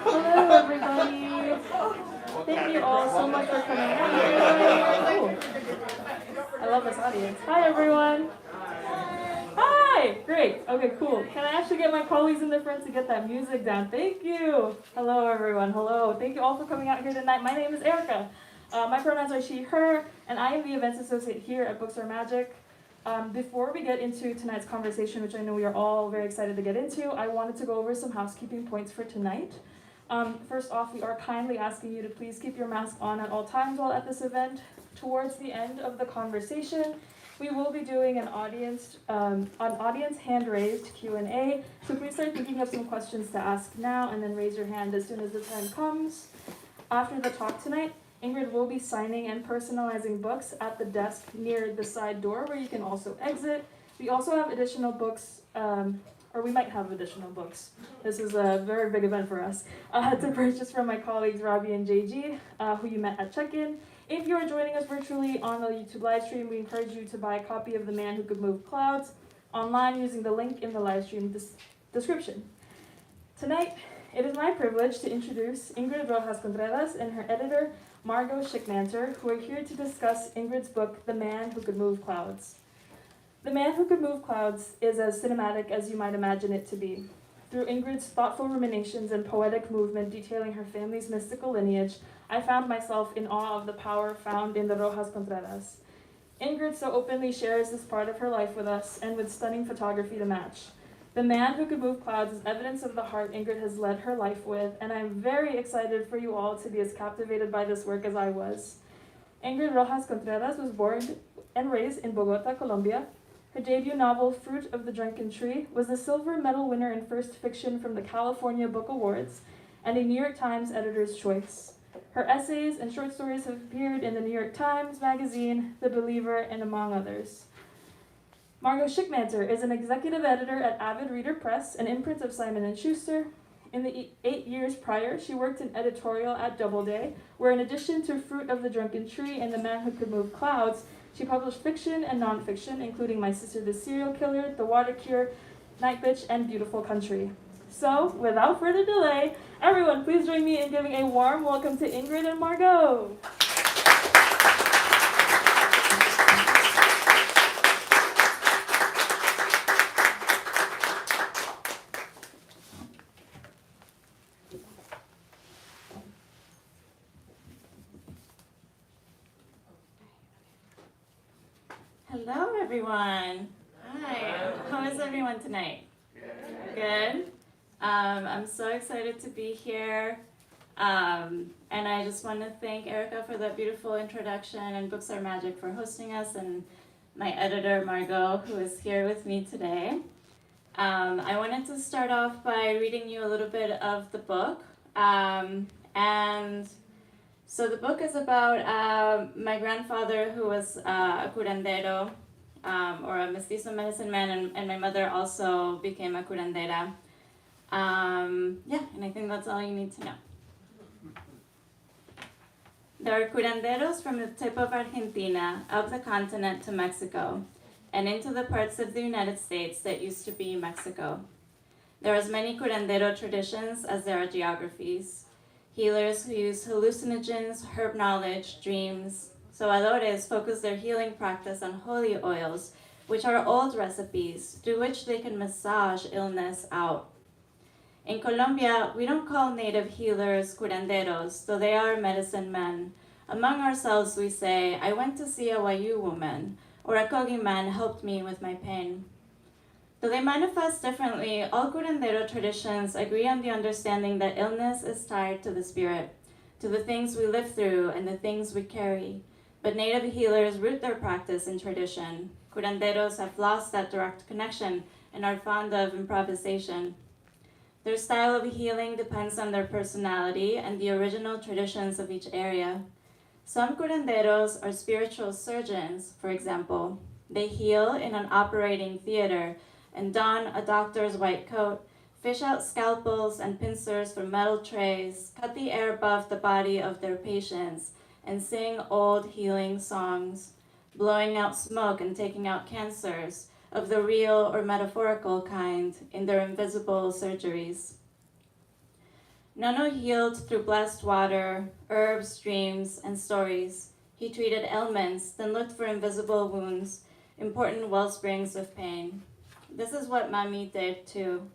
Hello, everybody. Thank you all so much for coming out. Oh, I love this audience. Hi, everyone. Hi. Great. Okay, cool. Can I actually get my colleagues in the front to get that music down? Thank you. Hello, everyone. Hello. Thank you all for coming out here tonight. My name is Erica. My pronouns are she, her, and I am the events associate here at Books Are Magic. Before we get into tonight's conversation, which I know we are all very excited to get into, I wanted to go over some housekeeping points for tonight. First off, we are kindly asking you to please keep your mask on at all times while at this event. Towards the end of the conversation, we will be doing an audience hand-raised Q&A, so please start thinking of some questions to ask now and then raise your hand as soon as the time comes. After the talk tonight, Ingrid will be signing and personalizing books at the desk near the side door where you can also exit. We also have additional books, or we might have additional books. This is a very big event for us, to purchase from my colleagues Robbie and JG, who you met at check-in. If you are joining us virtually on the YouTube live stream, we encourage you to buy a copy of The Man Who Could Move Clouds online using the link in the live stream description. Tonight, it is my privilege to introduce Ingrid Rojas Contreras and her editor, Margot Schickmanter, who are here to discuss Ingrid's book, The Man Who Could Move Clouds. The Man Who Could Move Clouds is as cinematic as you might imagine it to be. Through Ingrid's thoughtful ruminations and poetic movement detailing her family's mystical lineage, I found myself in awe of the power found in the Rojas Contreras. Ingrid so openly shares this part of her life with us, and with stunning photography to match. The Man Who Could Move Clouds is evidence of the heart Ingrid has led her life with, and I'm very excited for you all to be as captivated by this work as I was. Ingrid Rojas Contreras was born and raised in Bogota, Colombia. Her debut novel, Fruit of the Drunken Tree, was a silver medal winner in first fiction from the California Book Awards and a New York Times Editor's Choice. Her essays and short stories have appeared in the New York Times Magazine, The Believer, and among others. Margot Schickmanter is an executive editor at Avid Reader Press, an imprint of Simon & Schuster. In the 8 years prior, she worked in editorial at Doubleday, where in addition to Fruit of the Drunken Tree and The Man Who Could Move Clouds, she published fiction and nonfiction, including My Sister the Serial Killer, The Water Cure, Night Bitch, and Beautiful Country. So, without further delay, everyone please join me in giving a warm welcome to Ingrid and Margot. Hello, everyone. Hi. How is everyone tonight? Good. I'm so excited to be here. And I just want to thank Erica for that beautiful introduction, and Books Are Magic for hosting us, and my editor, Margot, who is here with me today. I wanted to start off by reading you a little bit of the book. And so the book is about my grandfather, who was a curandero, or a mestizo medicine man, and my mother also became a curandera. And I think that's all you need to know. There are curanderos from the tip of Argentina, up the continent to Mexico, and into the parts of the United States that used to be Mexico. There are as many curandero traditions as there are geographies. Healers who use hallucinogens, herb knowledge, dreams. Soadores focus their healing practice on holy oils, which are old recipes through which they can massage illness out. In Colombia, we don't call native healers curanderos, though they are medicine men. Among ourselves, we say, I went to see a Wayu woman, or a Kogi man helped me with my pain. Though they manifest differently, all curandero traditions agree on the understanding that illness is tied to the spirit, to the things we live through and the things we carry. But native healers root their practice in tradition. Curanderos have lost that direct connection and are fond of improvisation. Their style of healing depends on their personality and the original traditions of each area. Some curanderos are spiritual surgeons, for example. They heal in an operating theater and don a doctor's white coat, fish out scalpels and pincers from metal trays, cut the air above the body of their patients, and sing old healing songs. blowing out smoke and taking out cancers of the real or metaphorical kind in their invisible surgeries. Nono healed through blessed water, herbs, dreams, and stories. He treated ailments, then looked for invisible wounds, important wellsprings of pain. This is what Mami did too.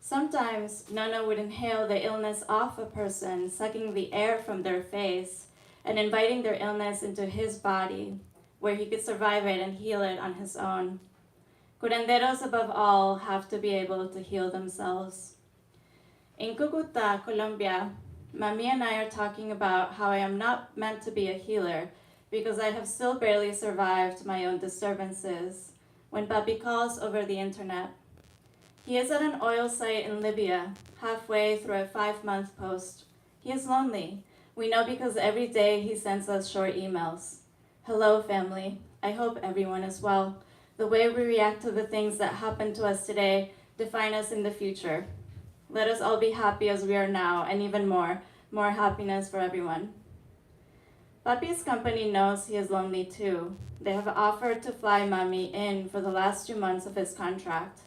Sometimes Nono would inhale the illness off a person, sucking the air from their face and inviting their illness into his body, where he could survive it and heal it on his own. Curanderos, above all, have to be able to heal themselves. In Cucuta, Colombia, Mami and I are talking about how I am not meant to be a healer because I have still barely survived my own disturbances, when Papi calls over the internet. He is at an oil site in Libya, halfway through a 5-month post. He is lonely. We know because every day he sends us short emails. Hello, family. I hope everyone is well. The way we react to the things that happen to us today define us in the future. Let us all be happy as we are now, and even more happiness for everyone. Papi's company knows he is lonely too. They have offered to fly Mami in for the last 2 months of his contract.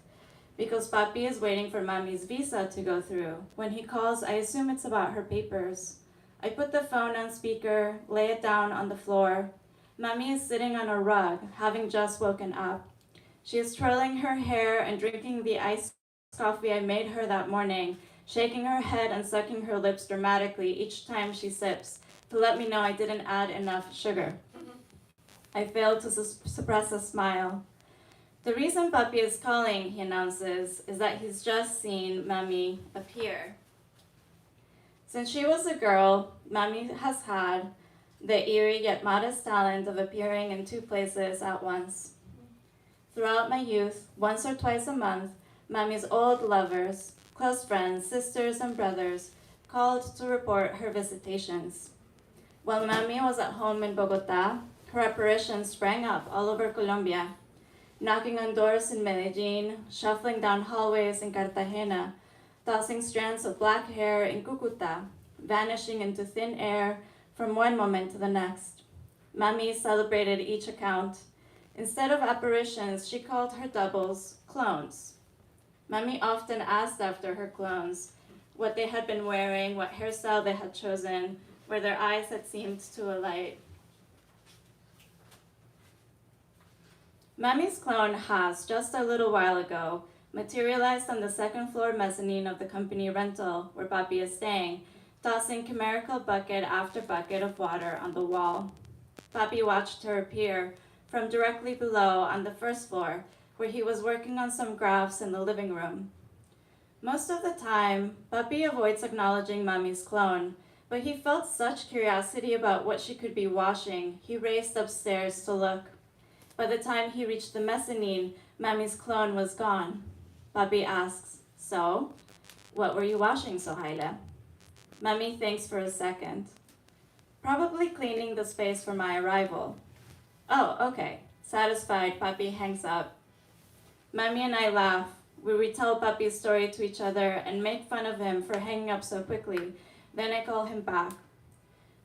Because Papi is waiting for Mami's visa to go through. When he calls, I assume it's about her papers. I put the phone on speaker, lay it down on the floor. Mami is sitting on a rug, having just woken up. She is twirling her hair and drinking the iced coffee I made her that morning, shaking her head and sucking her lips dramatically each time she sips to let me know I didn't add enough sugar. I failed to suppress a smile. The reason Papi is calling, he announces, is that he's just seen Mami appear. Since she was a girl, Mami has had the eerie yet modest talent of appearing in 2 places at once. Throughout my youth, once or twice a month, Mami's old lovers, close friends, sisters, and brothers called to report her visitations. While Mami was at home in Bogota, her apparitions sprang up all over Colombia, knocking on doors in Medellin, shuffling down hallways in Cartagena, tossing strands of black hair in Cucuta, vanishing into thin air from one moment to the next. Mami celebrated each account. Instead of apparitions, she called her doubles clones. Mami often asked after her clones, what they had been wearing, what hairstyle they had chosen, where their eyes had seemed to alight. Mami's clone has, just a little while ago, materialized on the 2nd floor mezzanine of the company rental where Papi is staying, tossing chimerical bucket after bucket of water on the wall. Papi watched her appear from directly below on the 1st floor, where he was working on some graphs in the living room. Most of the time, Papi avoids acknowledging Mami's clone, but he felt such curiosity about what she could be washing, he raced upstairs to look. By the time he reached the mezzanine, Mami's clone was gone. Papi asks, so, what were you washing, Sohaila? Mami thinks for a second. Probably cleaning the space for my arrival. Oh, okay. Satisfied, Papi hangs up. Mami and I laugh. We retell Papi's story to each other and make fun of him for hanging up so quickly. Then I call him back.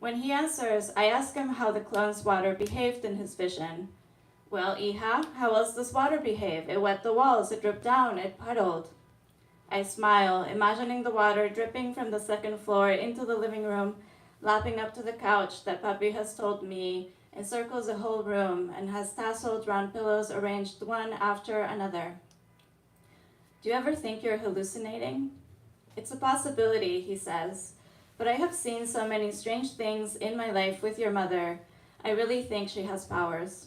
When he answers, I ask him how the clone's water behaved in his vision. Well, Iha, how else does water behave? It wet the walls, it dripped down, it puddled. I smile, imagining the water dripping from the 2nd floor into the living room, lapping up to the couch that Papi has told me encircles the whole room and has tasseled round pillows arranged one after another. Do you ever think you're hallucinating? It's a possibility, he says, but I have seen so many strange things in my life with your mother. I really think she has powers.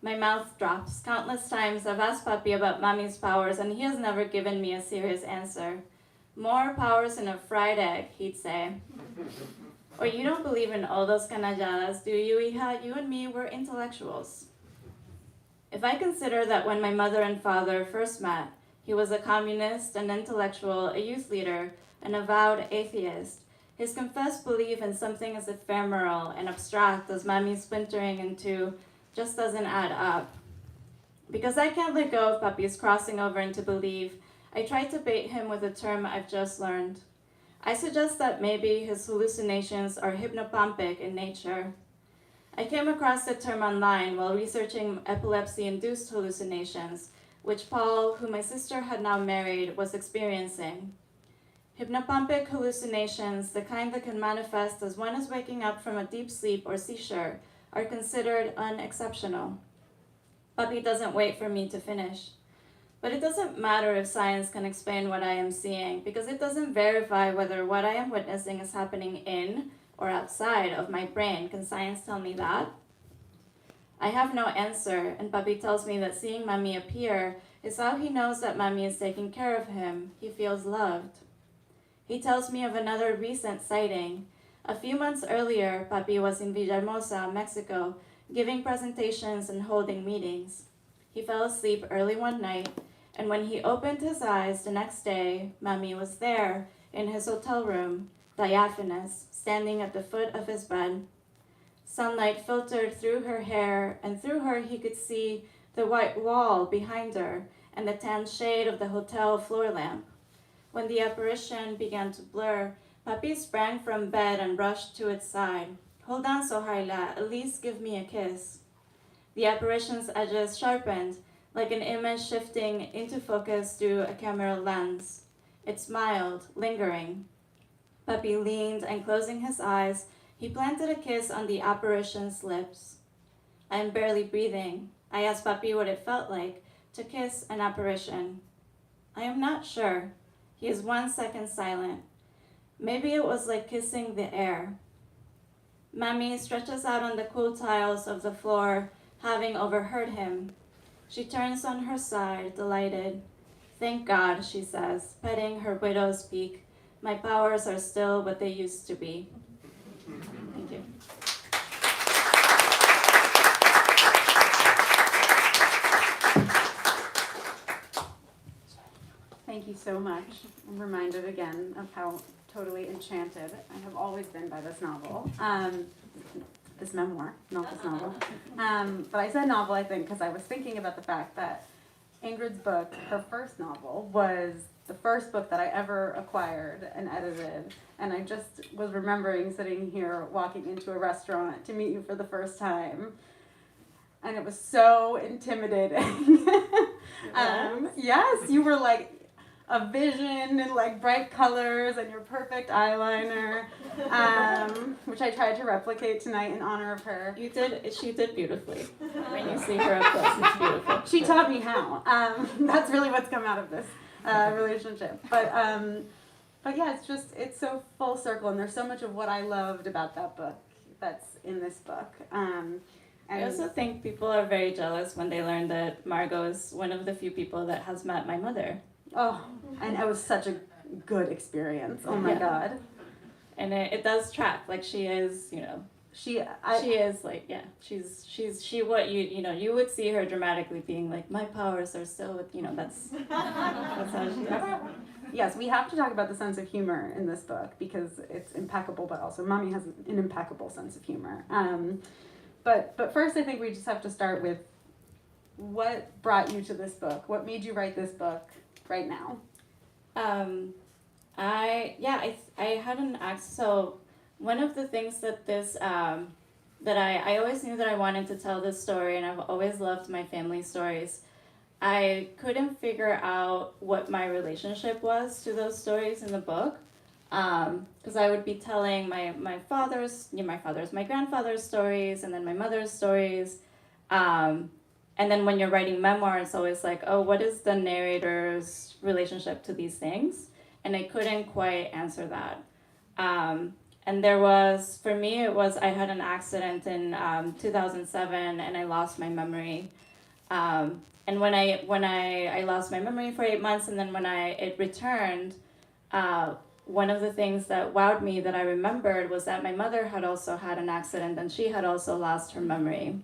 My mouth drops. Countless times I've asked Papi about Mami's powers and he has never given me a serious answer. More powers than a fried egg, he'd say. Or you don't believe in all those canalladas, do you, hija? You and me were intellectuals. If I consider that when my mother and father first met, he was a communist, an intellectual, a youth leader, an avowed atheist, his confessed belief in something as ephemeral and abstract as Mami's splintering into just doesn't add up. Because I can't let go of Papi's crossing over into belief, I try to bait him with a term I've just learned. I suggest that maybe his hallucinations are hypnopompic in nature. I came across the term online while researching epilepsy-induced hallucinations, which Paul, who my sister had now married, was experiencing. Hypnopompic hallucinations, the kind that can manifest as one is waking up from a deep sleep or seizure, are considered unexceptional. Papi doesn't wait for me to finish. But it doesn't matter if science can explain what I am seeing, because it doesn't verify whether what I am witnessing is happening in or outside of my brain. Can science tell me that? I have no answer, and Papi tells me that seeing Mami appear is how he knows that Mami is taking care of him. He feels loved. He tells me of another recent sighting. A few months earlier, Papi was in Villahermosa, Mexico, giving presentations and holding meetings. He fell asleep early one night, and when he opened his eyes the next day, Mami was there in his hotel room, diaphanous, standing at the foot of his bed. Sunlight filtered through her hair, and through her he could see the white wall behind her and the tan shade of the hotel floor lamp. When the apparition began to blur, Papi sprang from bed and rushed to its side. "Hold on, Sohaila, at least give me a kiss." The apparition's edges sharpened, like an image shifting into focus through a camera lens. It smiled, lingering. Papi leaned, and closing his eyes, he planted a kiss on the apparition's lips. I am barely breathing. I asked Papi what it felt like to kiss an apparition. I am not sure. He is 1 second silent. Maybe it was like kissing the air. Mami stretches out on the cool tiles of the floor, having overheard him. She turns on her side, delighted. "Thank God," she says, petting her widow's peak. "My powers are still what they used to be." Thank you. Thank you so much. I'm reminded again of how totally enchanted I have always been by this novel. This memoir, not this novel. But I said novel, I think, because I was thinking about the fact that Ingrid's book, her first novel, was the first book that I ever acquired and edited. And I just was remembering sitting here walking into a restaurant to meet you for the first time. And it was so intimidating. Yes, you were like a vision in like bright colors and your perfect eyeliner, which I tried to replicate tonight in honor of her. You did. She did beautifully. When you see her up close, it's beautiful. She taught me how. That's really what's come out of this relationship. But yeah, it's so full circle, and there's so much of what I loved about that book that's in this book. And I also think people are very jealous when they learn that Margot is one of the few people that has met my mother. Oh, and it was such a good experience. Oh my God. And it does track. Like she is, she is like, yeah, she what you would see her dramatically being like, "My powers are still with," that's how she is. Yes, we have to talk about the sense of humor in this book because it's impeccable, but also Mami has an impeccable sense of humor. But first I think we just have to start with what brought you to this book? What made you write this book right now? I had an accent. So one of the things that this that I always knew that I wanted to tell this story, and I've always loved my family stories. I couldn't figure out what my relationship was to those stories in the book, because I would be telling my grandfather's stories, and then my mother's stories. And then when you're writing memoir, it's always like, oh, what is the narrator's relationship to these things? And I couldn't quite answer that. And there was, for me, I had an accident in 2007, and I lost my memory. And when I lost my memory for 8 months, and then when it returned, one of the things that wowed me that I remembered was that my mother had also had an accident, and she had also lost her memory.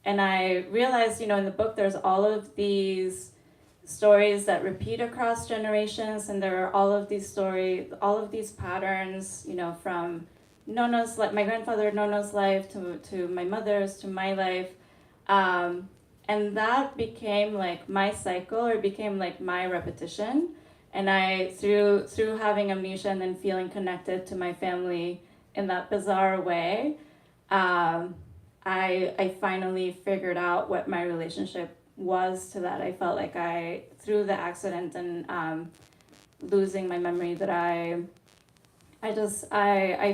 And I realized, in the book, there's all of these stories that repeat across generations, and there are all of these patterns, from my grandfather Nono's life to my mother's to my life, and that became like my cycle, or became like my repetition. And I, through having amnesia and then feeling connected to my family in that bizarre way, I finally figured out what my relationship was to that. I felt like through the accident and losing my memory, that I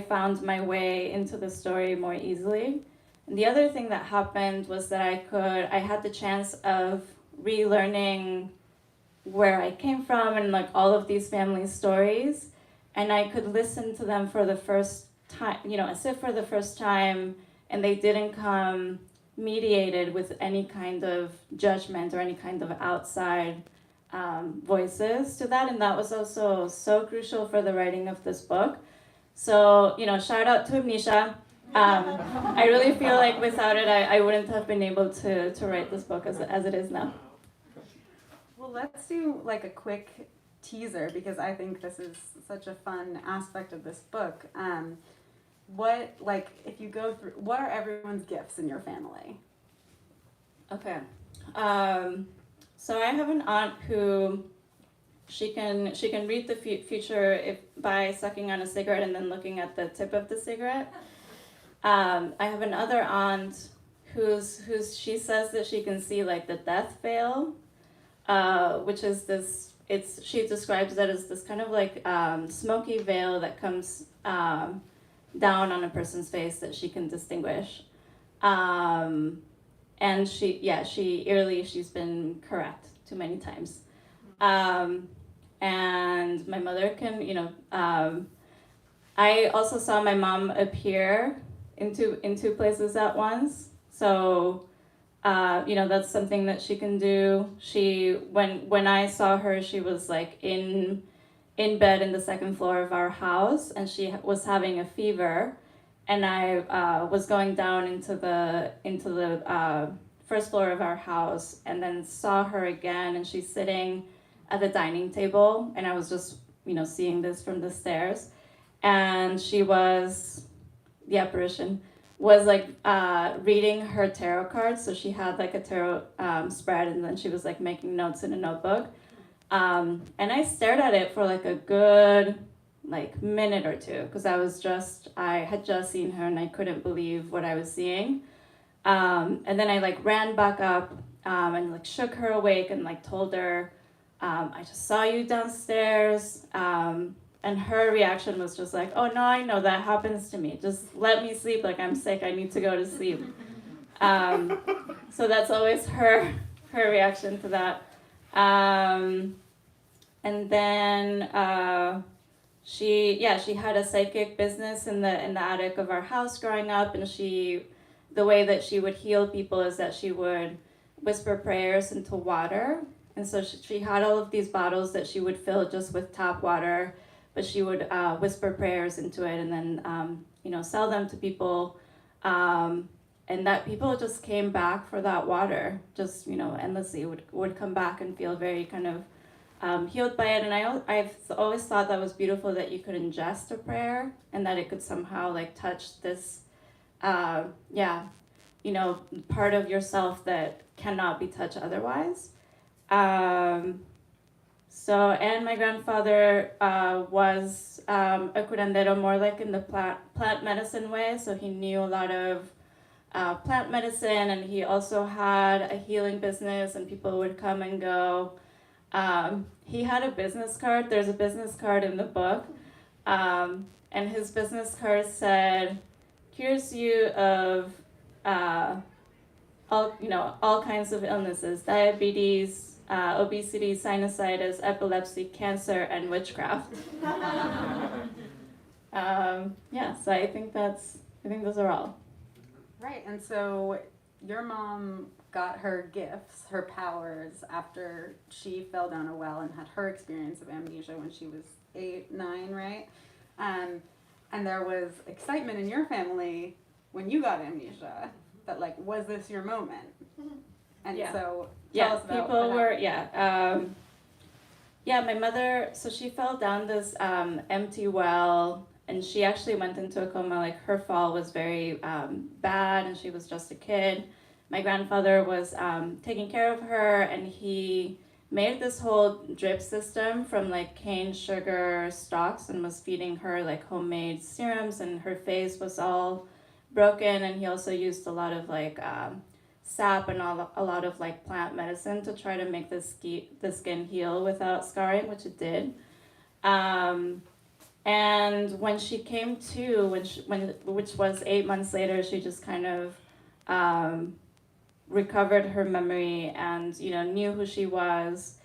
found my way into the story more easily. And the other thing that happened was that I had the chance of relearning where I came from and like all of these family stories, and I could listen to them for the first time, as if for the first time, and they didn't come mediated with any kind of judgment or any kind of outside voices to that. And that was also so crucial for the writing of this book. So, shout out to Amnesia. I really feel like without it, I wouldn't have been able to write this book as it is now. Well, let's do like a quick teaser, because I think this is such a fun aspect of this book. If you go through, what are everyone's gifts in your family? Okay. So I have an aunt who she can read the future by sucking on a cigarette and then looking at the tip of the cigarette. I have another aunt who's she says that she can see like the death veil, which is this. She describes it as this kind of like smoky veil that comes down on a person's face that she can distinguish. And she's been correct too many times. And my mother can, I also saw my mom appear in two places at once. So, that's something that she can do. When I saw her, she was like in bed in the second floor of our house, and she was having a fever, and I was going down into the first floor of our house, and then saw her again, and she's sitting at the dining table, and I was just seeing this from the stairs, and the apparition was like reading her tarot cards. So she had like a tarot spread, and then she was like making notes in a notebook. And I stared at it for like a good minute or two, because I had just seen her and I couldn't believe what I was seeing. And then I ran back up and shook her awake and told her, I just saw you downstairs. And her reaction was just like, oh no, I know that happens to me. Just let me sleep. I'm sick. I need to go to sleep. So that's always her reaction to that. And then she had a psychic business in the attic of our house growing up, and the way that she would heal people is that she would whisper prayers into water. And so she had all of these bottles that she would fill just with tap water, but she would whisper prayers into it and then sell them to people, and that people just came back for that water, just endlessly would come back and feel very kind of healed by it. And I've always thought that was beautiful, that you could ingest a prayer and that it could somehow touch this part of yourself that cannot be touched otherwise. And my grandfather was a curandero, more in the plant medicine way. So he knew a lot of plant medicine, and he also had a healing business, and people would come and go. He had a business card. There's a business card in the book, and his business card said, "Cures you of all kinds of illnesses: diabetes, obesity, sinusitis, epilepsy, cancer, and witchcraft." So I think those are all. Right, and so your mom got her gifts, her powers, after she fell down a well and had her experience of amnesia when she was 8, 9, right? And there was excitement in your family when you got amnesia, that was this your moment? And so tell us about people were, my mother, so she fell down this empty well, and she actually went into a coma. Her fall was very bad, and she was just a kid. My grandfather was taking care of her, and he made this whole drip system from cane sugar stalks, and was feeding her homemade serums, and her face was all broken, and he also used a lot of like sap and a lot of like plant medicine to try to make the skin heal without scarring, which it did. And when she came to, which was 8 months later, she just kind of recovered her memory and knew who she was.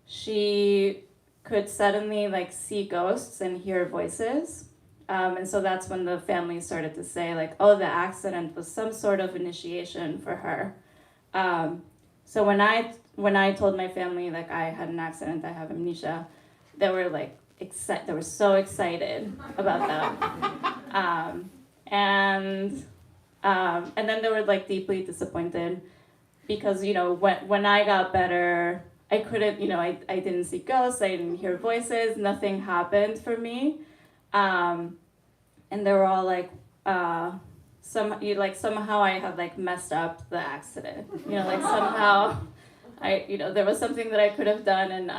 She could suddenly like see ghosts and hear voices. And so that's when the family started to say like, oh, the accident was some sort of initiation for her. So when I told my family like I had an accident, I have amnesia, they were like they were so excited about that. And then they were like deeply disappointed because when I got better, I couldn't, I didn't see ghosts, I didn't hear voices, nothing happened for me. And they were all like, somehow I had like messed up the accident. Like somehow there was something that I could have done, and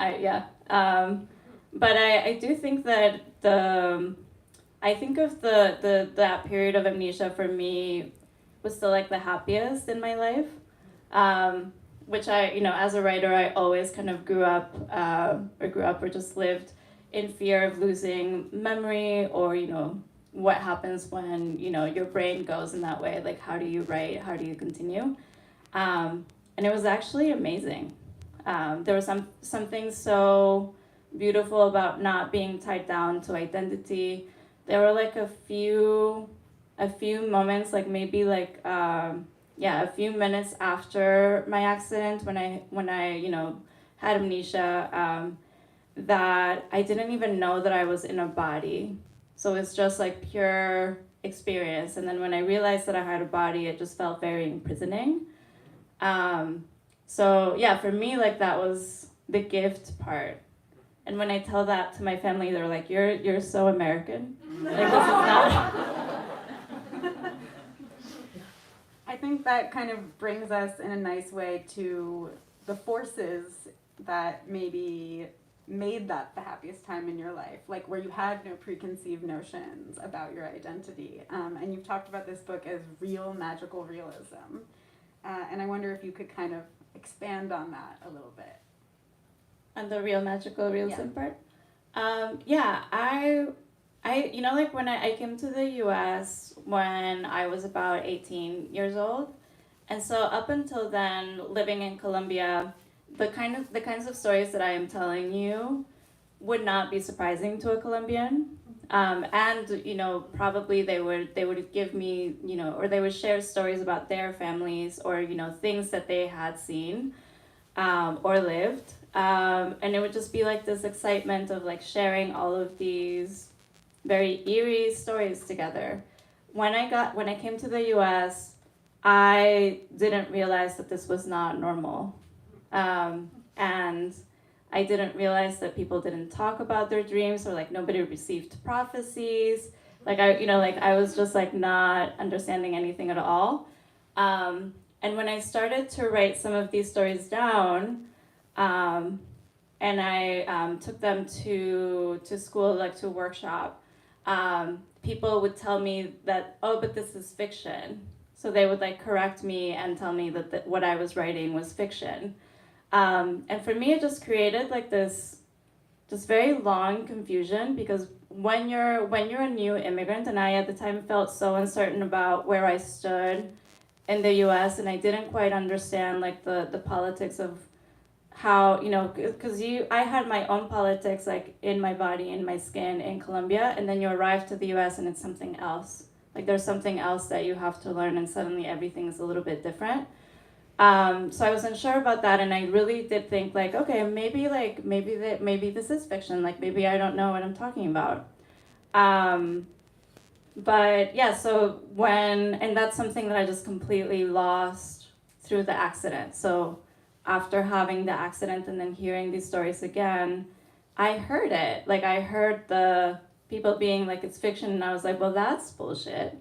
but I do think that I think of that period of amnesia for me was still like the happiest in my life. Which as a writer, I always kind of grew up or just lived in fear of losing memory, or what happens when your brain goes in that way. Like, how do you write? How do you continue? And it was actually amazing. There was something so beautiful about not being tied down to identity. There were like a few moments, like maybe like a few minutes after my accident, when I had amnesia, that I didn't even know that I was in a body. So it's just like pure experience. And then when I realized that I had a body, it just felt very imprisoning. So yeah, for me, like that was the gift part. And when I tell that to my family, they're like, "You're so American. Like, this is not." I think that kind of brings us in a nice way to the forces that maybe made that the happiest time in your life, like where you had no preconceived notions about your identity. And you've talked about this book as real magical realism. And I wonder if you could kind of expand on that a little bit. And the real magical realism part? I like when I came to the US when I was about 18 years old. And so up until then, living in Colombia, the kinds of stories that I am telling you would not be surprising to a Colombian. And probably they would give me, or they would share stories about their families, or things that they had seen or lived. And it would just be like this excitement of like sharing all of these very eerie stories together. When I came to the US, I didn't realize that this was not normal. And I didn't realize that people didn't talk about their dreams, or like nobody received prophecies. Like I was just like not understanding anything at all. And when I started to write some of these stories down, and I took them to school, like to a workshop, people would tell me that, oh, but this is fiction. So they would like correct me and tell me that what I was writing was fiction. And for me, it just created like this just very long confusion, because when you're a new immigrant, and I at the time felt so uncertain about where I stood in the US, and I didn't quite understand like the politics of how, because I had my own politics like in my body, in my skin in Colombia, and then you arrive to the US and it's something else. Like there's something else that you have to learn, and suddenly everything is a little bit different. So I wasn't sure about that, and I really did think like, okay, maybe this is fiction, like maybe I don't know what I'm talking about. But yeah, and that's something that I just completely lost through the accident. So after having the accident and then hearing these stories again, I heard it. Like I heard the people being like, it's fiction, and I was like, well, that's bullshit.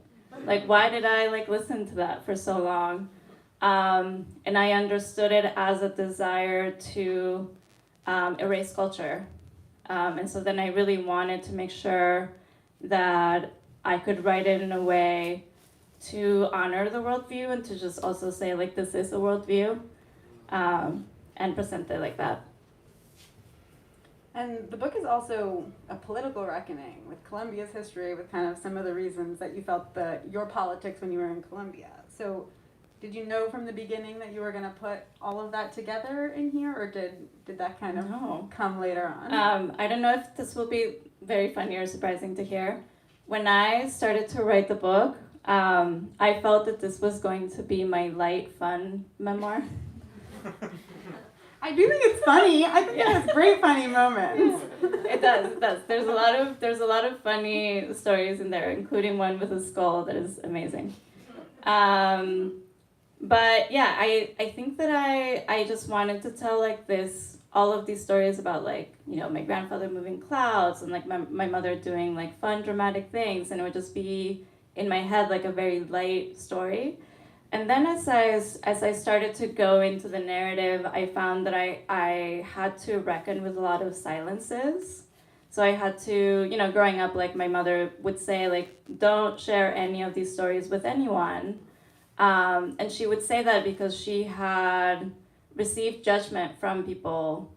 Like, why did I like listen to that for so long? And I understood it as a desire to erase culture. And so then I really wanted to make sure that I could write it in a way to honor the worldview and to just also say like this is a worldview, and present it like that. And the book is also a political reckoning with Colombia's history, with kind of some of the reasons that you felt your politics when you were in Colombia. So did you know from the beginning that you were going to put all of that together in here, or did that kind of come later on? I don't know if this will be very funny or surprising to hear. When I started to write the book, I felt that this was going to be my light, fun memoir. I do think it's funny. I think it has great funny moments. It does. There's a lot of funny stories in there, including one with a skull that is amazing. But yeah, I think that I just wanted to tell like all of these stories about like, you know, my grandfather moving clouds and like my mother doing like fun dramatic things, and it would just be in my head like a very light story. And then as I started to go into the narrative, I found that I had to reckon with a lot of silences. So I had to, you know, growing up, like my mother would say, like, don't share any of these stories with anyone. And she would say that because she had received judgment from people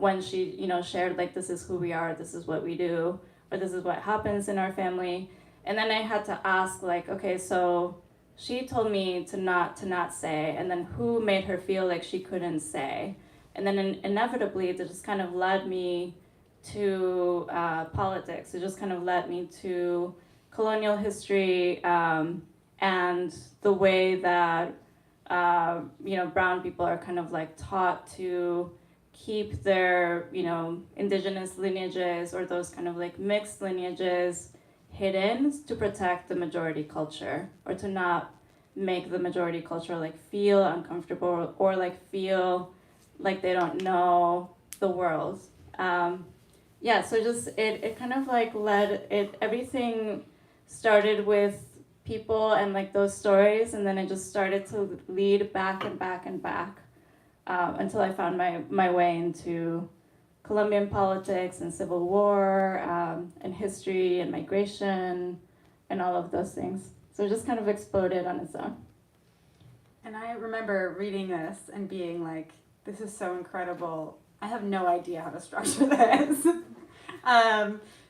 when she, you know, shared, like, this is who we are, this is what we do, or this is what happens in our family. And then I had to ask, like, okay, so she told me to not say, and then who made her feel like she couldn't say? And then inevitably, it just kind of led me to politics. It just kind of led me to colonial history and the way that you know, brown people are kind of like taught to keep their, you know, indigenous lineages or those kind of like mixed lineages hidden to protect the majority culture, or to not make the majority culture like feel uncomfortable or like feel like they don't know the world. Yeah, so just it kind of like everything started with people and like those stories, and then it just started to lead back and back and back until I found my way into Colombian politics and civil war and history and migration and all of those things. So it just kind of exploded on its own. And I remember reading this and being like, this is so incredible. I have no idea how to structure this.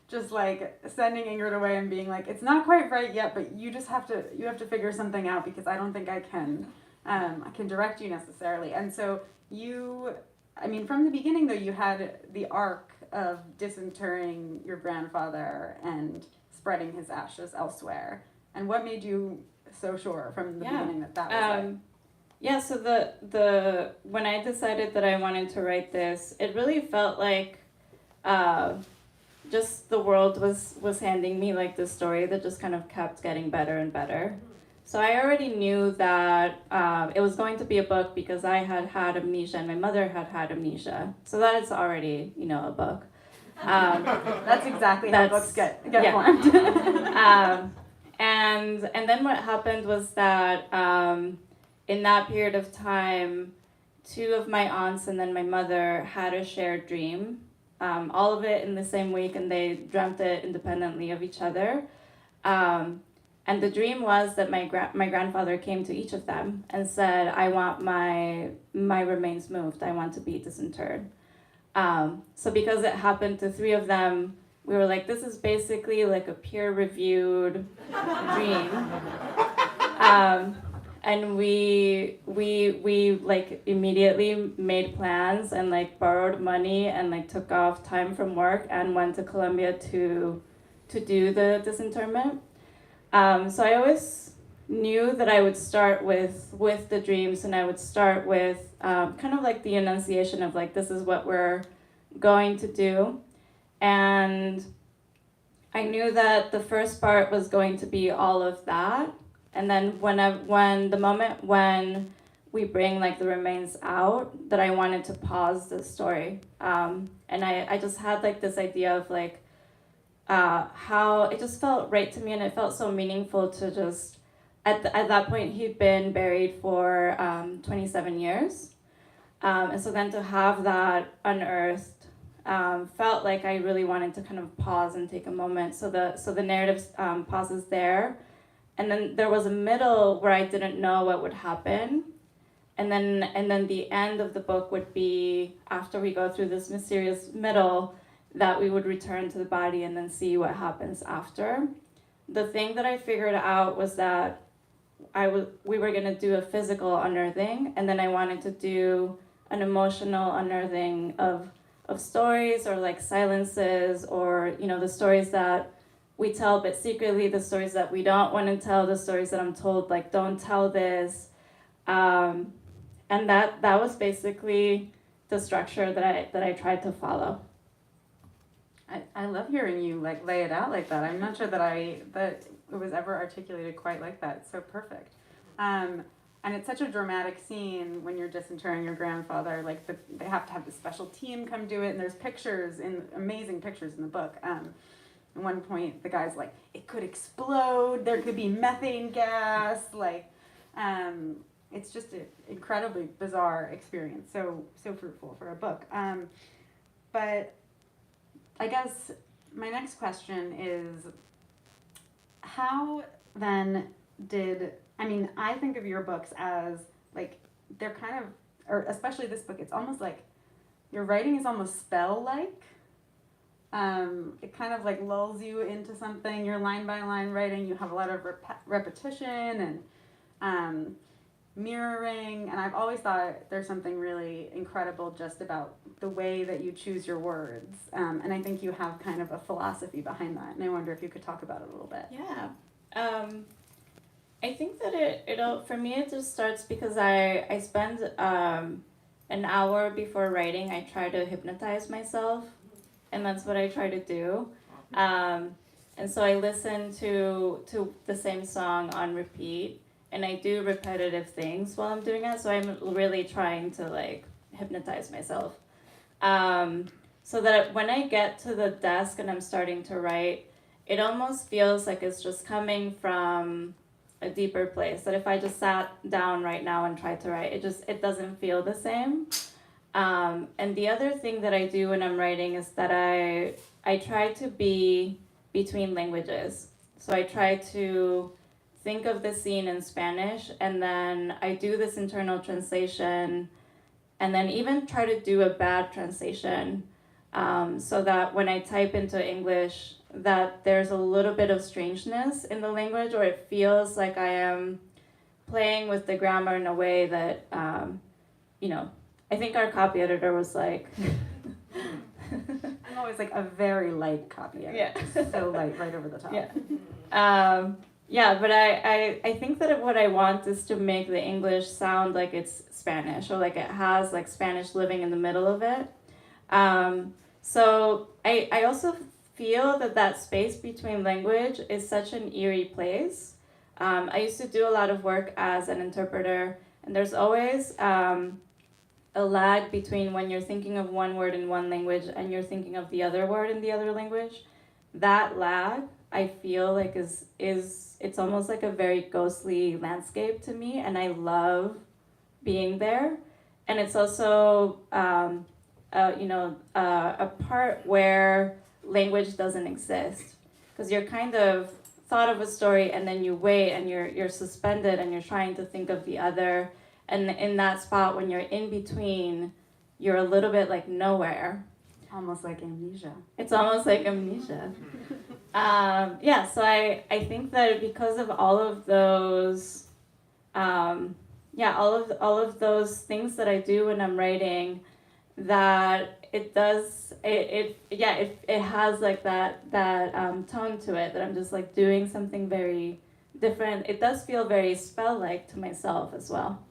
Just like sending Ingrid away and being like, it's not quite right yet, but you have to figure something out, because I don't think I can direct you necessarily. And so I mean, from the beginning though, you had the arc of disinterring your grandfather and spreading his ashes elsewhere. And what made you so sure from the beginning that was it? Yeah, so the when I decided that I wanted to write this, it really felt like just the world was handing me like this story that just kind of kept getting better and better. So I already knew that it was going to be a book because I had amnesia and my mother had amnesia. So that is already, you know, a book. That's exactly how books get formed. And then what happened was that in that period of time, two of my aunts and then my mother had a shared dream. All of it in the same week, and they dreamt it independently of each other. And the dream was that my grandfather came to each of them and said, I want my remains moved. I want to be disinterred. So because it happened to three of them, we were like, this is basically like a peer-reviewed dream. And we like immediately made plans and like borrowed money and like took off time from work and went to Colombia to do the disinterment. So I always knew that I would start with the dreams, and I would start with kind of like the enunciation of like, this is what we're going to do. And I knew that the first part was going to be all of that. And then when the moment when we bring like the remains out, that I wanted to pause the story. And I just had like this idea of like how it just felt right to me, and it felt so meaningful to just, at that point he'd been buried for 27 years. And so then to have that unearthed felt like I really wanted to kind of pause and take a moment. So the narrative pauses there. And then there was a middle where I didn't know what would happen. And then the end of the book would be, after we go through this mysterious middle, that we would return to the body and then see what happens after. The thing that I figured out was that we were gonna do a physical unearthing, and then I wanted to do an emotional unearthing of stories, or like silences, or the stories that we tell but secretly, the stories that we don't want to tell, the stories that I'm told like don't tell this, and that was basically the structure that I tried to follow. I love hearing you like lay it out like that. I'm not sure that it was ever articulated quite like that. It's so perfect. And it's such a dramatic scene when you're disinterring your grandfather. Like they have to have this special team come do it, and there's amazing pictures in the book. At one point, the guy's like, it could explode. There could be methane gas. Like, it's just an incredibly bizarre experience. So fruitful for a book. But I guess my next question is, how then I think of your books as like, they're kind of, or especially this book, it's almost like your writing is almost spell-like. It kind of like lulls you into something. You're line by line writing. You have a lot of repetition and mirroring. And I've always thought there's something really incredible just about the way that you choose your words. And I think you have kind of a philosophy behind that. And I wonder if you could talk about it a little bit. Yeah. I think that it for me, it just starts because I spend an hour before writing. I try to hypnotize myself, and that's what I try to do. And so I listen to the same song on repeat, and I do repetitive things while I'm doing it. So I'm really trying to like hypnotize myself, so that when I get to the desk and I'm starting to write, it almost feels like it's just coming from a deeper place, that if I just sat down right now and tried to write, it doesn't feel the same. And the other thing that I do when I'm writing is that I try to be between languages. So I try to think of the scene in Spanish, and then I do this internal translation, and then even try to do a bad translation, so that when I type into English, that there's a little bit of strangeness in the language, or it feels like I am playing with the grammar in a way that, I think our copy editor was like... I'm always like a very light copy editor. Yeah. So light, right over the top. Yeah. But I think that what I want is to make the English sound like it's Spanish, or like it has like Spanish living in the middle of it. So I also feel that space between language is such an eerie place. I used to do a lot of work as an interpreter, and there's always a lag between when you're thinking of one word in one language and you're thinking of the other word in the other language. That lag, I feel like it's almost like a very ghostly landscape to me, and I love being there. And it's also a part where language doesn't exist, because you're kind of thought of a story and then you wait and you're suspended and you're trying to think of the other, and in that spot when you're in between, you're a little bit like nowhere. Almost like amnesia. It's almost like amnesia. So I think that because of all of those all of those things that I do when I'm writing, that it has like that tone to it, that I'm just like doing something very different. It does feel very spell-like to myself as well.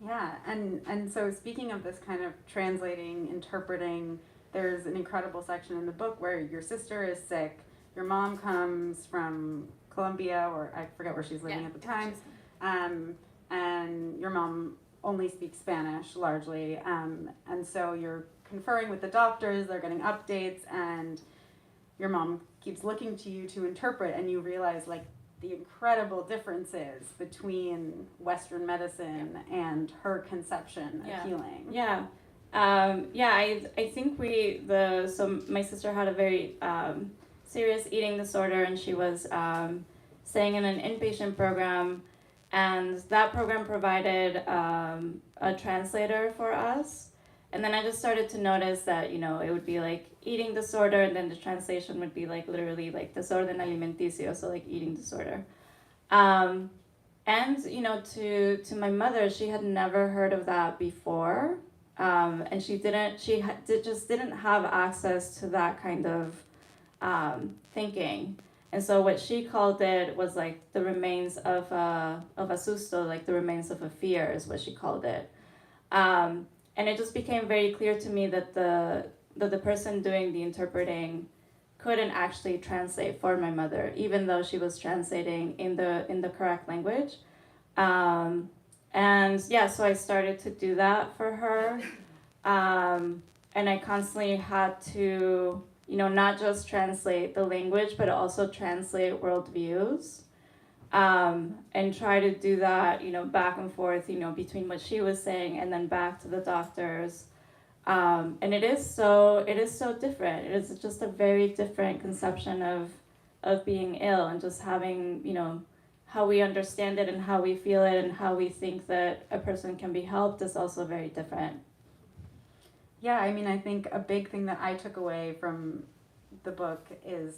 Yeah, and so speaking of this kind of translating, interpreting, there's an incredible section in the book where your sister is sick, your mom comes from Colombia, or I forget where she's living at the time, and your mom only speaks Spanish largely, and so you're conferring with the doctors, they're getting updates, and your mom keeps looking to you to interpret, and you realize like the incredible differences between Western medicine and her conception of healing. I think so my sister had a very serious eating disorder, and she was staying in an inpatient program, and that program provided a translator for us. And then I just started to notice that, you know, it would be like eating disorder, and then the translation would be like literally like desorden alimenticio, so like eating disorder. And, you know, to my mother, she had never heard of that before. And she just didn't have access to that kind of thinking. And so what she called it was like the remains of a susto, like the remains of a fear is what she called it. And it just became very clear to me that the person doing the interpreting couldn't actually translate for my mother, even though she was translating in the correct language. And yeah, so I started to do that for her. And I constantly had to, you know, not just translate the language, but also translate worldviews. And try to do that, you know, back and forth, you know, between what she was saying and then back to the doctors. And it is so different. It is just a very different conception of being ill, and just having, you know, how we understand it and how we feel it and how we think that a person can be helped is also very different. Yeah, I mean, I think a big thing that I took away from the book is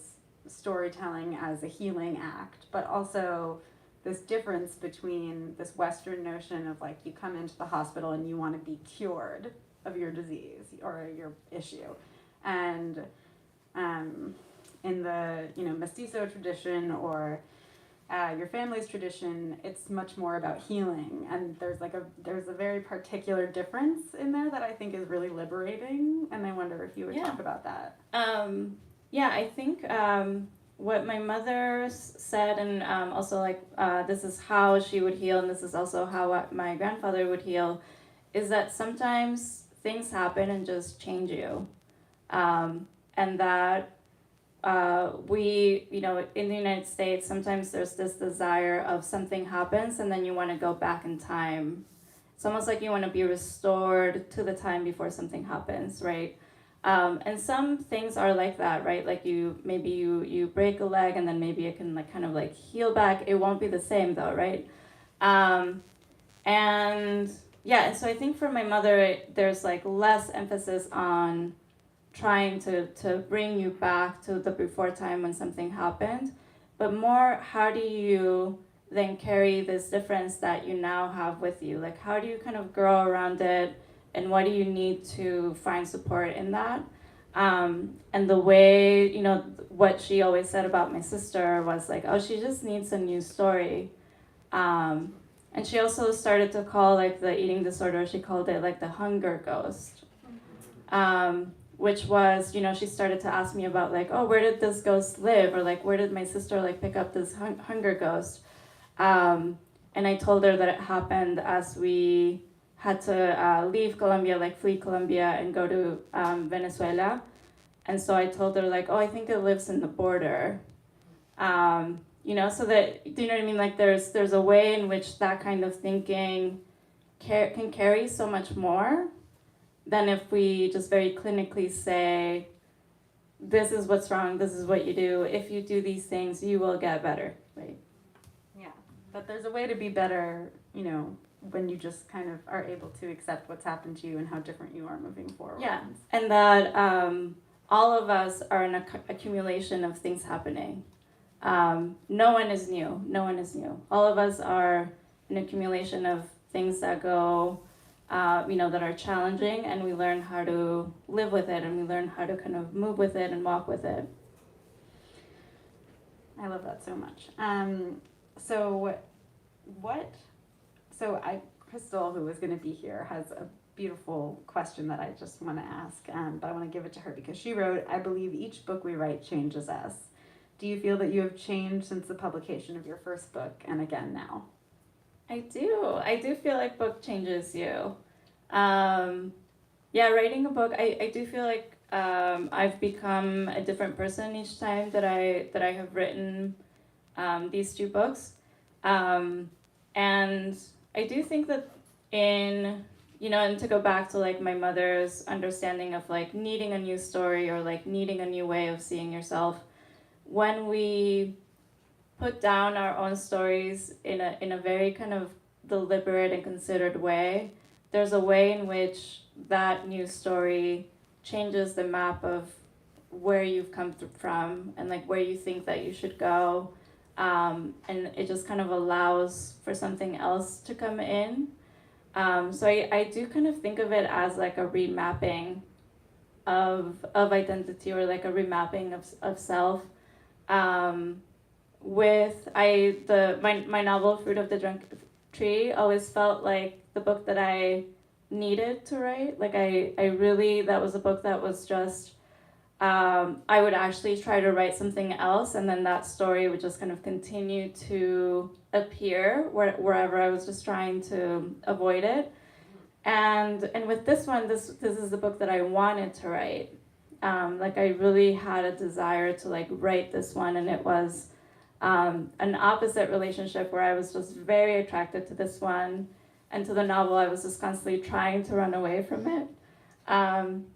storytelling as a healing act, but also this difference between this Western notion of like you come into the hospital and you want to be cured of your disease or your issue, and in the, you know, mestizo tradition or your family's tradition, it's much more about healing, and there's a very particular difference in there that I think is really liberating, and I wonder if you would talk about that. Yeah, I think what my mother said, and also like this is how she would heal, and this is also how my grandfather would heal, is that sometimes things happen and just change you, and that we, you know, in the United States, sometimes there's this desire of something happens and then you want to go back in time. It's almost like you want to be restored to the time before something happens, right? And some things are like that, right? Like you break a leg and then maybe it can like kind of like heal back. It won't be the same though, right? And yeah, and so I think for my mother, there's like less emphasis on trying to bring you back to the before time when something happened, but more how do you then carry this difference that you now have with you? Like how do you kind of grow around it, and what do you need to find support in that? And the way, you know, what she always said about my sister was like, oh, she just needs a new story. And she also started to call like the eating disorder, she called it like the hunger ghost. Which was, you know, she started to ask me about like, oh, where did this ghost live? Or like, where did my sister like pick up this hunger ghost? And I told her that it happened as we had to leave Colombia, like flee Colombia and go to Venezuela. And so I told her like, oh, I think it lives in the border. You know, so that, do you know what I mean? Like there's a way in which that kind of thinking can carry so much more than if we just very clinically say, this is what's wrong, this is what you do. If you do these things, you will get better, right? Yeah, but there's a way to be better, you know, when you just kind of are able to accept what's happened to you and how different you are moving forward. Yeah, and that all of us are an accumulation of things happening. No one is new, no one is new. All of us are an accumulation of things that go, you know, that are challenging, and we learn how to live with it, and we learn how to kind of move with it and walk with it. I love that so much. Crystal, who is going to be here, has a beautiful question that I just want to ask, but I want to give it to her because she wrote, I believe each book we write changes us. Do you feel that you have changed since the publication of your first book and again now? I do feel like book changes you. Yeah, writing a book, I do feel like I've become a different person each time that I have written these two books. And I do think that in, you know, and to go back to like my mother's understanding of like needing a new story or like needing a new way of seeing yourself, when we put down our own stories in a very kind of deliberate and considered way, there's a way in which that new story changes the map of where you've come from and like where you think that you should go, and it just kind of allows for something else to come in. So I do kind of think of it as like a remapping of identity, or like a remapping of self. With my novel Fruit of the Drunk Tree always felt like the book that I needed to write. Like I really, that was a book that was just, I would actually try to write something else, and then that story would just kind of continue to appear wherever I was just trying to avoid it. And with this one, this is the book that I wanted to write. Like I really had a desire to like write this one, and it was an opposite relationship where I was just very attracted to this one, and to the novel I was just constantly trying to run away from it.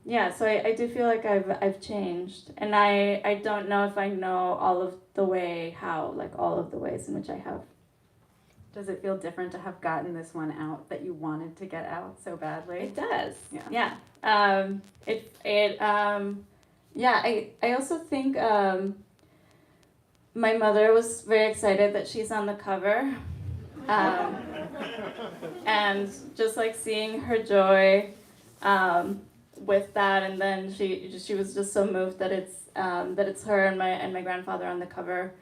Yeah, so I do feel like I've changed, and I don't know if I know all of the ways in which I have. Does it feel different to have gotten this one out that you wanted to get out so badly? It does. Yeah. I also think my mother was very excited that she's on the cover. And just like seeing her joy with that, and then she was just so moved that it's her and my grandfather on the cover.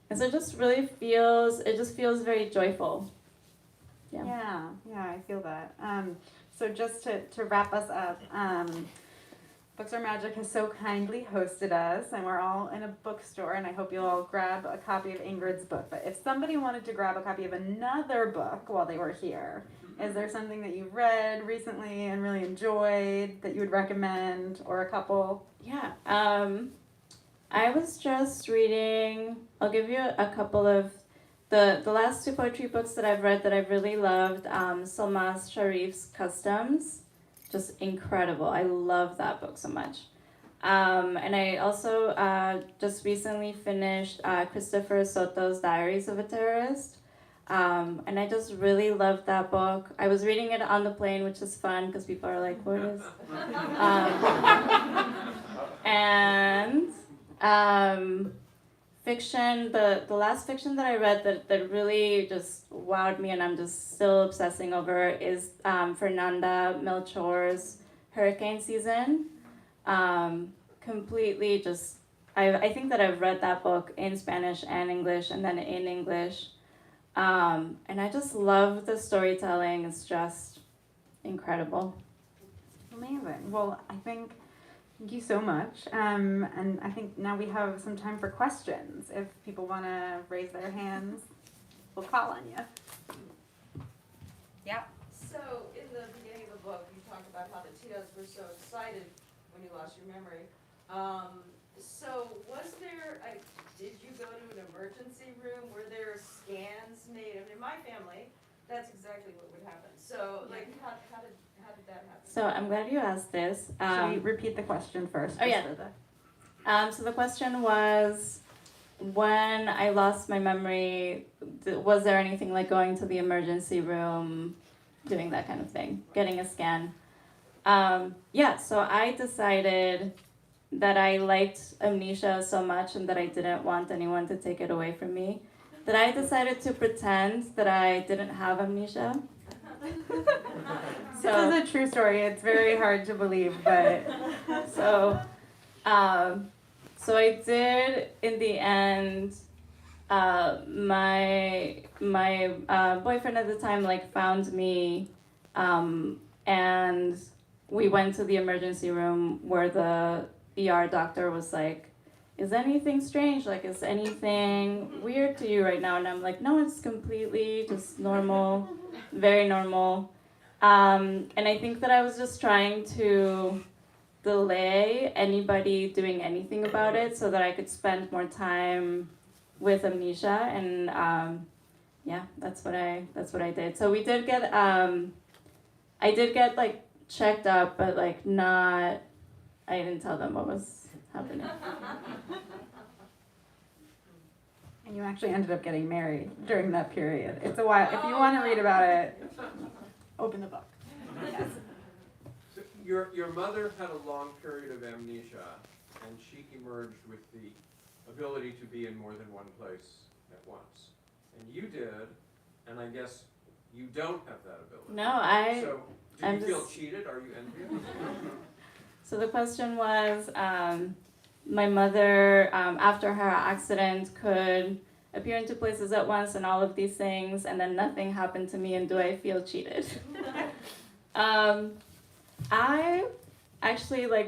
And so it just feels very joyful. Yeah, I feel that. So just to wrap us up, Books Are Magic has so kindly hosted us, and we're all in a bookstore, and I hope you'll all grab a copy of Ingrid's book. But if somebody wanted to grab a copy of another book while they were here, is there something that you've read recently and really enjoyed that you would recommend, or a couple? Yeah. I was just reading, I'll give you a couple of the last two poetry books that I've read that I've really loved. Salmas Sharif's Customs, just incredible. I love that book so much. And I also just recently finished Christopher Soto's Diaries of a Terrorist. And I just really loved that book. I was reading it on the plane, which is fun because people are like, what is? Fiction, the last fiction that I read that really just wowed me and I'm just still obsessing over is Fernanda Melchor's Hurricane Season. Completely just, I think that I've read that book in Spanish and English, and then in English. And I just love the storytelling. It's just incredible. Amazing. Well, thank you so much. And I think now we have some time for questions. If people want to raise their hands, we'll call on you. Yeah. So in the beginning of the book, you talked about how the tias were so excited when you lost your memory. So was there, did you go to an emergency room? Were there scans made? I mean, in my family, that's exactly what would happen. So like, how did that happen? So I'm glad you asked this. Should we repeat the question first? Oh, yeah. So the question was, when I lost my memory, was there anything like going to the emergency room, doing that kind of thing, getting a scan? So I decided that I liked amnesia so much and that I didn't want anyone to take it away from me, that I decided to pretend that I didn't have amnesia. This is a true story. It's very hard to believe, but so I did in the end. My boyfriend at the time found me, and we went to the emergency room where the ER doctor was like, "Is anything strange? Is anything weird to you right now?" And I'm like, "No, it's completely just normal, very normal." And I think that I was just trying to delay anybody doing anything about it so that I could spend more time with amnesia, and that's what I did. So we did get I did get checked up, but not. I didn't tell them what was happening. And you actually ended up getting married during that period. It's a while. If you want to read about it, open the book. Yes. So your mother had a long period of amnesia, and she emerged with the ability to be in more than one place at once. And you did, and I guess you don't have that ability. No, So do I'm you feel just- cheated? Are you envious? So the question was, my mother, after her accident, could appear in two places at once and all of these things, and then nothing happened to me, and do I feel cheated? I actually I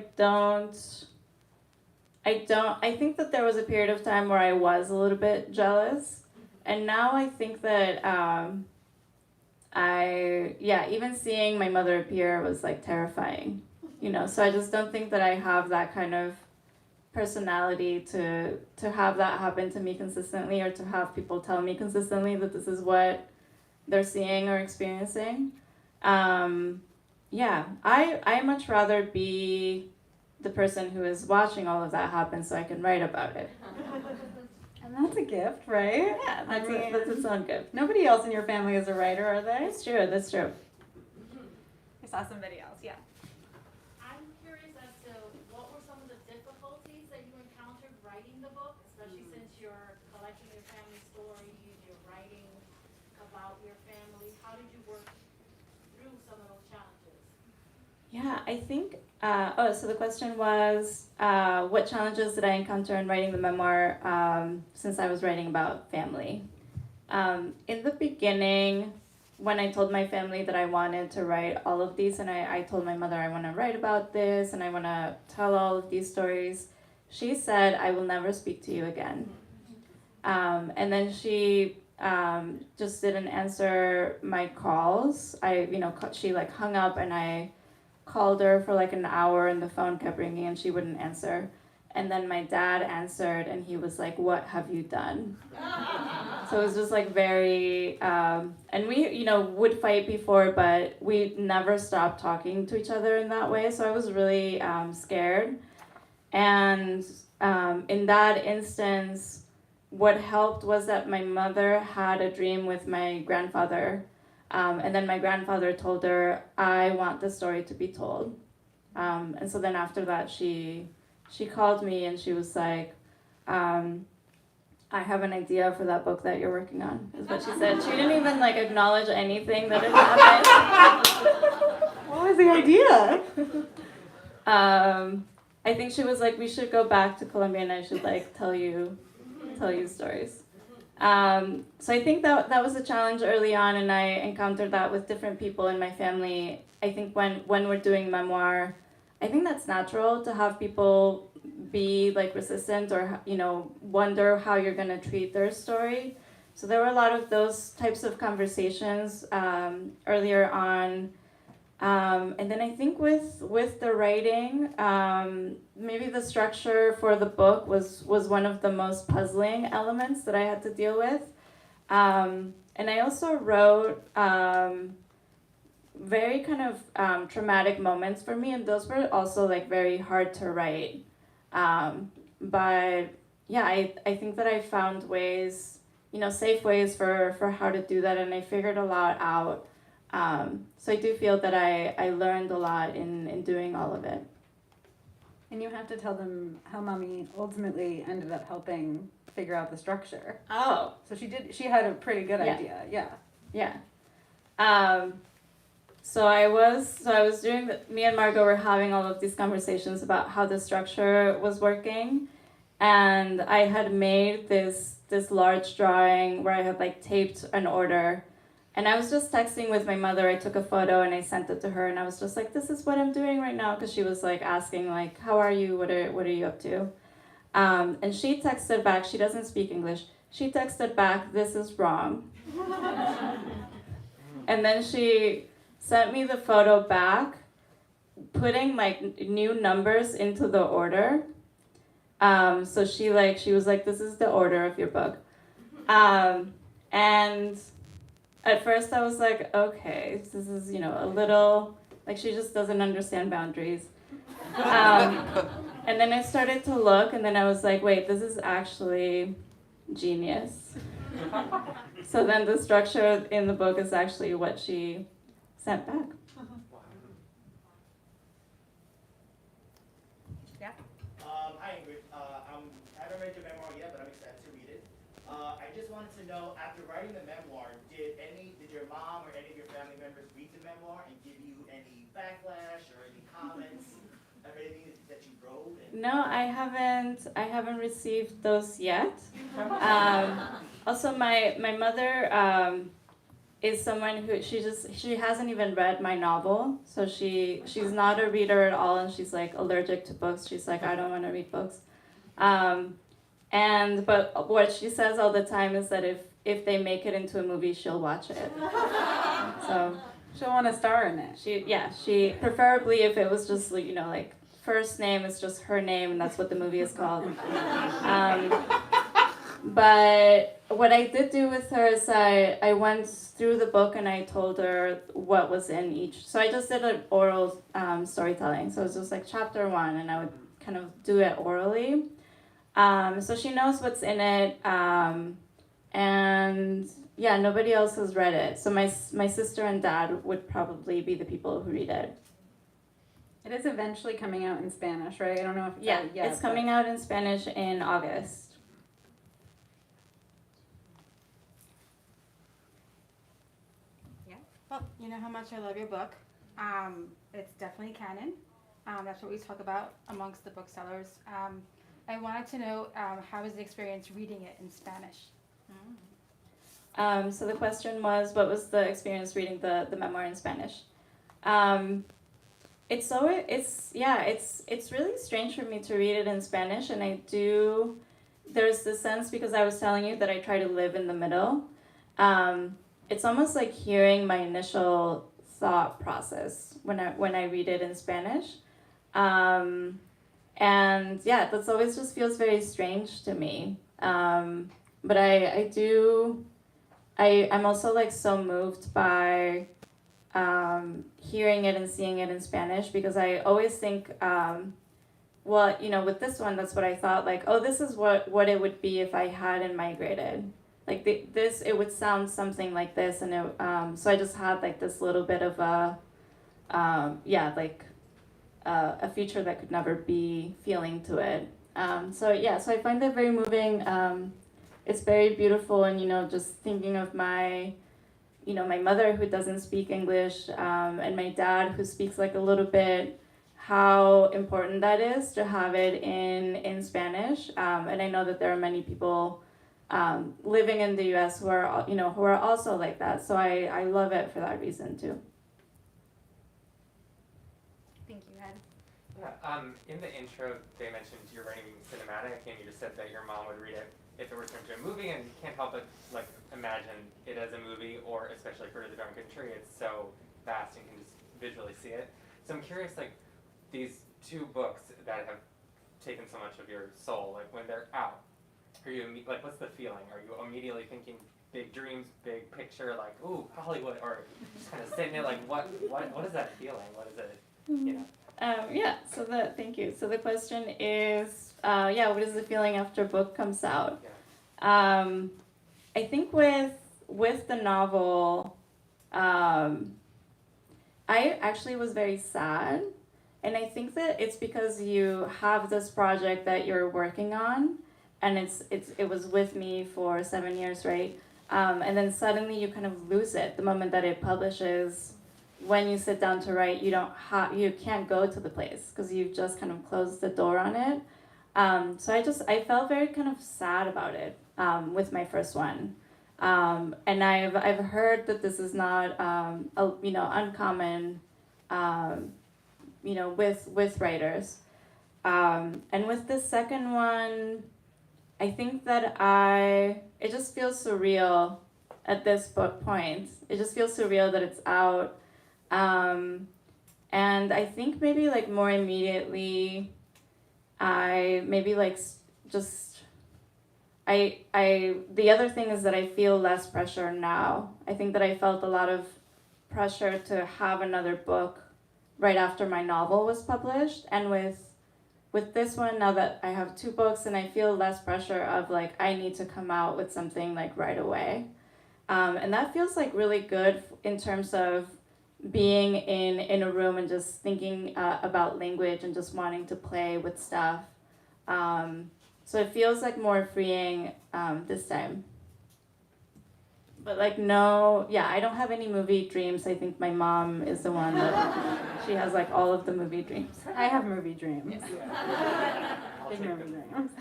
think that there was a period of time where I was a little bit jealous, and now I think that even seeing my mother appear was like terrifying, so I just don't think that I have that kind of personality to have that happen to me consistently, or to have people tell me consistently that this is what they're seeing or experiencing. I much rather be the person who is watching all of that happen so I can write about it. And that's a gift, right? Yeah, that's its own gift. Nobody else in your family is a writer, are they? That's true. I saw somebody else, yeah. I'm curious as to what were some of the difficulties that you encountered writing the book, especially since you're collecting your family stories, you're writing about your family. How did you work through some of those challenges? Yeah, I think, so the question was, what challenges did I encounter in writing the memoir, since I was writing about family? In the beginning, when I told my family that I wanted to write all of these, and I told my mother I want to write about this, and I want to tell all of these stories, she said, I will never speak to you again. And then she just didn't answer my calls. She hung up, and I called her for like an hour, and the phone kept ringing and she wouldn't answer. And then my dad answered, and he was like, what have you done? So it was just like very, and we, would fight before, but we never stopped talking to each other in that way. So I was really scared. And in that instance, what helped was that my mother had a dream with my grandfather. And then my grandfather told her, I want the story to be told. And so then after that, she called me and she was like, I have an idea for that book that you're working on, is what she said. She didn't even acknowledge anything that had happened. What was the idea? I think she was like, we should go back to Colombia and I should tell you stories. So I think that was a challenge early on, and I encountered that with different people in my family. I think when we're doing memoir, I think that's natural to have people be resistant or wonder how you're gonna treat their story. So there were a lot of those types of conversations earlier on. And then I think with the writing, maybe the structure for the book was one of the most puzzling elements that I had to deal with. And I also wrote very kind of traumatic moments for me, and those were also very hard to write. But yeah, I think that I found ways, safe ways for how to do that, and I figured a lot out. So I do feel that I learned a lot in doing all of it. And you have to tell them how Mommy ultimately ended up helping figure out the structure. Oh. So she had a pretty good Yeah. idea, yeah. Yeah. So I was doing, me and Margot were having all of these conversations about how the structure was working. And I had made this large drawing where I had taped an order. And I was just texting with my mother. I took a photo and I sent it to her, and I was just like, this is what I'm doing right now, because she was asking how are you, what are you up to? And she texted back, she doesn't speak English, she texted back, this is wrong. And then she sent me the photo back, putting new numbers into the order. So she was like, this is the order of your book. And at first I was like, okay, this is, a little, she just doesn't understand boundaries. And then I started to look, and then I was like, wait, this is actually genius. So then the structure in the book is actually what she sent back. Hi Ingrid, I haven't read your memoir yet, but I'm excited to read it. I just wanted to know, after writing the memoir, did your mom or any of your family members read the memoir and give you any backlash or any comments of anything that you wrote? No, I haven't received those yet. Also, my mother is someone who she hasn't even read my novel, so she's not a reader at all, and she's like allergic to books. She's like, I don't want to read books. But what she says all the time is that if they make it into a movie, she'll watch it. So She'll want to star in it. she preferably if it was just like first name is just her name, and that's what the movie is called. But what I did do with her is I went through the book and I told her what was in each. So I just did an oral storytelling. So it was just like chapter 1, and I would kind of do it orally. So she knows what's in it. And yeah, nobody else has read it. So my sister and dad would probably be the people who read it. It is eventually coming out in Spanish, right? I don't know if It's coming out in Spanish in August. Well, you know how much I love your book. It's definitely canon. That's what we talk about amongst the booksellers. I wanted to know how was the experience reading it in Spanish? So the question was, what was the experience reading the memoir in Spanish? It's really strange for me to read it in Spanish, and there's this sense, because I was telling you that I try to live in the middle. It's almost like hearing my initial thought process when I read it in Spanish. And yeah, that's always just feels very strange to me. But I'm also like so moved by hearing it and seeing it in Spanish, because I always think, with this one, that's what I thought, like, oh, this is what it would be if I hadn't migrated. Like it would sound something like this, and so I just had like this little bit of a future that could never be feeling to it. So I find that very moving. It's very beautiful, and just thinking of my mother who doesn't speak English, and my dad who speaks like a little bit, how important that is to have it in Spanish. And I know that there are many people living in the U.S. who are also like that. So I love it for that reason too. Thank you, Ed. Yeah, in the intro, they mentioned you're writing cinematic, and you just said that your mom would read it if it were turned into a movie, and you can't help but like imagine it as a movie, or especially for The Drunken Tree, it's so vast and you can just visually see it. So I'm curious, like these two books that have taken so much of your soul, like when they're out, are you like, what's the feeling? Are you immediately thinking big dreams, big picture, like ooh Hollywood, or just kind of sitting there like what is that feeling? What is it? Thank you. So the question is, what is the feeling after a book comes out? Yeah. I think with the novel, I actually was very sad, and I think that it's because you have this project that you're working on, and it was with me for 7 years, right? And then suddenly you kind of lose it the moment that it publishes. When you sit down to write, you can't go to the place because you've just kind of closed the door on it. So I felt very kind of sad about it with my first one, and I've heard that this is not uncommon, with writers, and with the second one, I think that it just feels surreal at this point. It just feels surreal that it's out. And I think maybe like more immediately, the other thing is that I feel less pressure now. I think that I felt a lot of pressure to have another book right after my novel was published, and with with this one, now that I have 2 books, and I feel less pressure of like I need to come out with something like right away, and that feels like really good in terms of being in a room and just thinking about language and just wanting to play with stuff. So it feels like more freeing this time. But like no, yeah, I don't have any movie dreams. I think my mom is the one that she has like all of the movie dreams. I have movie dreams. I'll Big take movie them. dreams.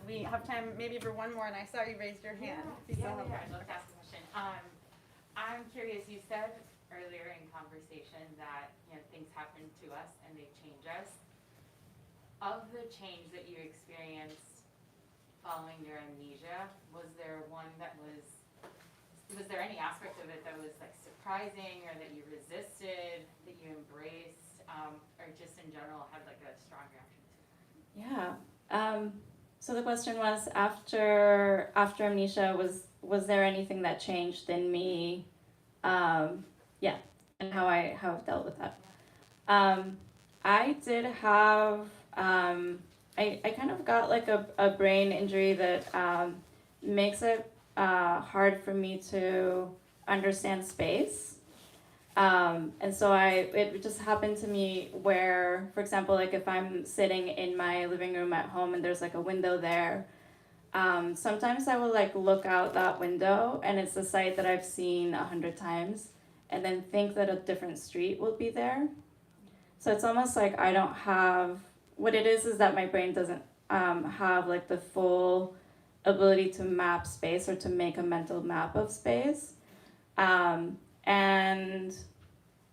We have time maybe for one more, and I saw you raised your hand. If you still have I'd love to ask a question. I'm curious, you said earlier in conversation that, things happen to us and they change us. Of the change that you experienced following your amnesia, was there any aspect of it that was like surprising or that you resisted, that you embraced, or just in general had like a strong reaction to? Yeah. So the question was after amnesia, was there anything that changed in me? Yeah, and how I've dealt with that. I did have I kind of got like a brain injury that makes it hard for me to understand space. And so it just happened to me where, for example, like if I'm sitting in my living room at home and there's like a window there, sometimes I will like look out that window and it's a site that I've seen 100 times and then think that a different street will be there. So it's almost like I don't have, what it is that my brain doesn't have like the full ability to map space or to make a mental map of space. And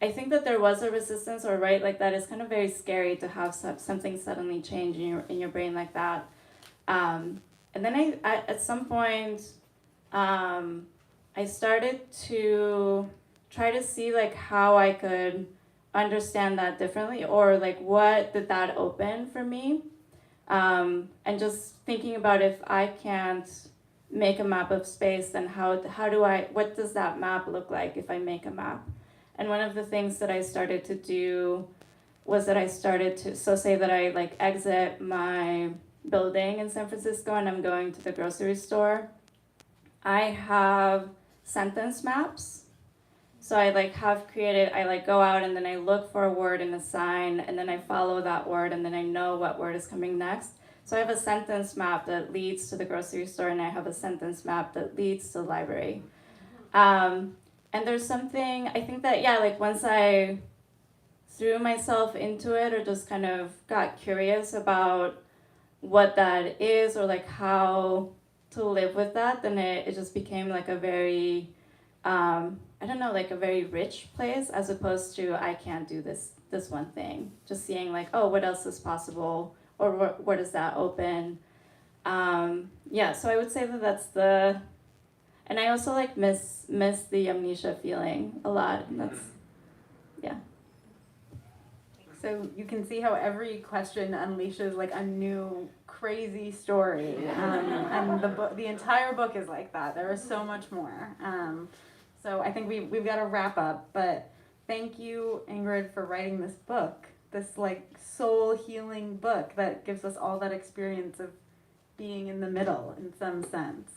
I think that there was a resistance, or right, like that is kind of very scary to have something suddenly change in your brain like that. And then I at some point, I started to try to see like how I could understand that differently, or like what did that open for me. And just thinking about if I can't make a map of space, then what does that map look like if I make a map? And one of the things that I started to do was that I started to, so say that I like exit my building in San Francisco and I'm going to the grocery store, I have sentence maps. So I like have created, I like go out and then I look for a word in a sign and then I follow that word and then I know what word is coming next. So I have a sentence map that leads to the grocery store and I have a sentence map that leads to the library. And there's something, I think that, yeah, like once I threw myself into it or just kind of got curious about what that is or like how to live with that, then it just became like a very, I don't know, like a very rich place as opposed to I can't do this one thing. Just seeing like, oh, what else is possible or where does that open? Yeah, so I would say that that's the, and I also like miss the amnesia feeling a lot. And that's, yeah. So you can see how every question unleashes like a new crazy story, and the entire book is like that. There is so much more. So I think we've got to wrap up. But thank you, Ingrid, for writing this book. This like soul healing book that gives us all that experience of being in the middle in some sense.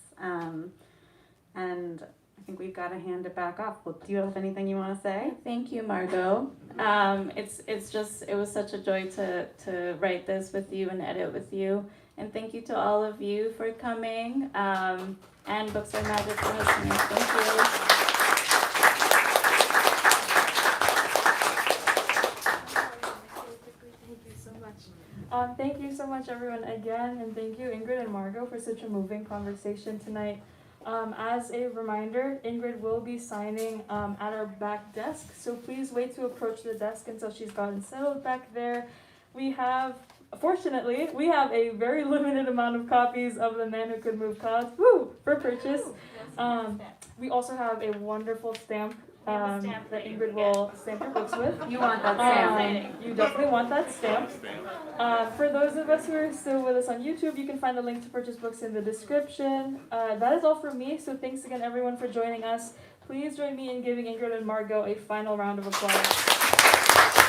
And I think we've got to hand it back off. Well, do you have anything you want to say? Thank you, Margot. It was such a joy to write this with you and edit with you. And thank you to all of you for coming. And Books Are Magic for listening. Thank you. Thank you so much, everyone, again, and thank you, Ingrid and Margot, for such a moving conversation tonight. As a reminder, Ingrid will be signing at our back desk, so please wait to approach the desk until she's gotten settled back there. Fortunately, we have a very limited amount of copies of The Man Who Could Move Clouds, for purchase. We also have a wonderful stamp that Ingrid will stamp your books with. You want that stamp? You definitely want that stamp. For those of us who are still with us on YouTube, you can find the link to purchase books in the description. That is all from me, so thanks again everyone for joining us. Please join me in giving Ingrid and Margot a final round of applause.